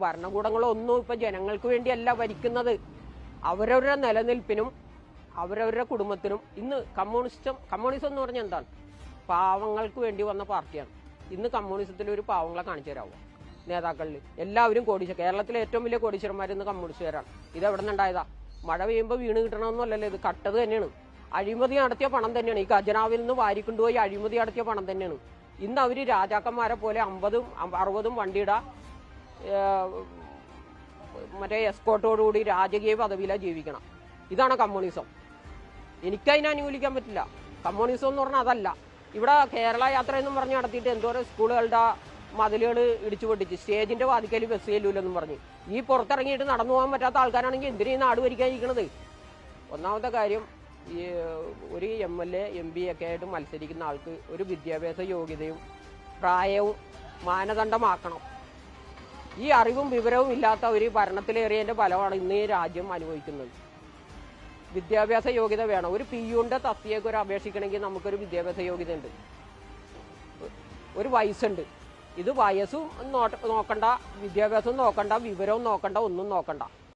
ഭരണകൂടങ്ങളൊന്നും ഇപ്പൊ ജനങ്ങൾക്ക് വേണ്ടിയല്ല ഭരിക്കുന്നത്. അവരവരുടെ നിലനിൽപ്പിനും അവരവരുടെ കുടുംബത്തിനും. ഇന്ന് കമ്മ്യൂണിസം എന്ന് പറഞ്ഞാൽ എന്താണ്? പാവങ്ങൾക്ക് വേണ്ടി വന്ന പാർട്ടിയാണ്. ഇന്ന് കമ്മ്യൂണിസത്തിൽ ഒരു പാവങ്ങളെ കാണിച്ചു തരാമോ? നേതാക്കളിൽ എല്ലാവരും കേരളത്തിലെ ഏറ്റവും വലിയ കോടീശ്വരന്മാർ ഇന്ന് കമ്മ്യൂണിസ്റ്റുകാരാണ്. ഇത് എവിടെ നിന്നുണ്ടായതാ? മഴ പെയ്യുമ്പോൾ വീണ് കിട്ടണമെന്നല്ലല്ലോ, ഇത് കട്ടത് തന്നെയാണ്. അഴിമതി നടത്തിയ പണം തന്നെയാണ്. ഈ ഖജനാവിൽ നിന്ന് വാരിക്കൊണ്ടുപോയി അഴിമതി നടത്തിയ പണം തന്നെയാണ്. ഇന്ന് അവർ രാജാക്കന്മാരെ പോലെ 50ഉം 60ഉം വണ്ടിയുടെ മറ്റേ എസ്കോട്ടോടുകൂടി രാജകീയ പദവിയിലാണ് ജീവിക്കണം. ഇതാണ് കമ്മ്യൂണിസം. എനിക്കതിനെ അനുകൂലിക്കാൻ പറ്റില്ല. കമ്മ്യൂണിസം എന്ന് പറഞ്ഞാൽ അതല്ല. ഇവിടെ കേരള യാത്ര എന്നും പറഞ്ഞ് നടത്തിയിട്ട് എന്തോരം സ്കൂളുകളുടെ മതിലുകൾ ഇടിച്ചു പൊട്ടിച്ച് സ്റ്റേജിന്റെ വാതിക്കൽ ബസ് ചെല്ലൂലെന്നും പറഞ്ഞ് ഈ പുറത്തിറങ്ങിയിട്ട് നടന്നു പോകാൻ പറ്റാത്ത ആൾക്കാരാണെങ്കിൽ എന്തിനാ ഈ നാട് ഭരിക്കാനിരിക്കണത്? ഒന്നാമത്തെ കാര്യം, ഈ ഒരു MLA MP ഒക്കെ ആയിട്ട് മത്സരിക്കുന്ന ആൾക്ക് ഒരു വിദ്യാഭ്യാസ യോഗ്യതയും പ്രായവും മാനദണ്ഡമാക്കണം. ഈ അറിവും വിവരവും ഇല്ലാത്ത ഒരു ഭരണത്തിലേറിയതിന്റെ ഫലമാണ് ഇന്ന് ഈ രാജ്യം അനുഭവിക്കുന്നത്. വിദ്യാഭ്യാസ യോഗ്യത വേണം. ഒരു പിയുന്റെ തസ്തികയ്ക്ക് ഒരു അപേക്ഷിക്കണമെങ്കിൽ നമുക്കൊരു വിദ്യാഭ്യാസ യോഗ്യത ഉണ്ട്, ഒരു വയസ്സുണ്ട്. ഇത് വയസ്സും നോക്കണ്ട, വിദ്യാഭ്യാസവും നോക്കണ്ട, വിവരവും നോക്കണ്ട, ഒന്നും നോക്കണ്ട.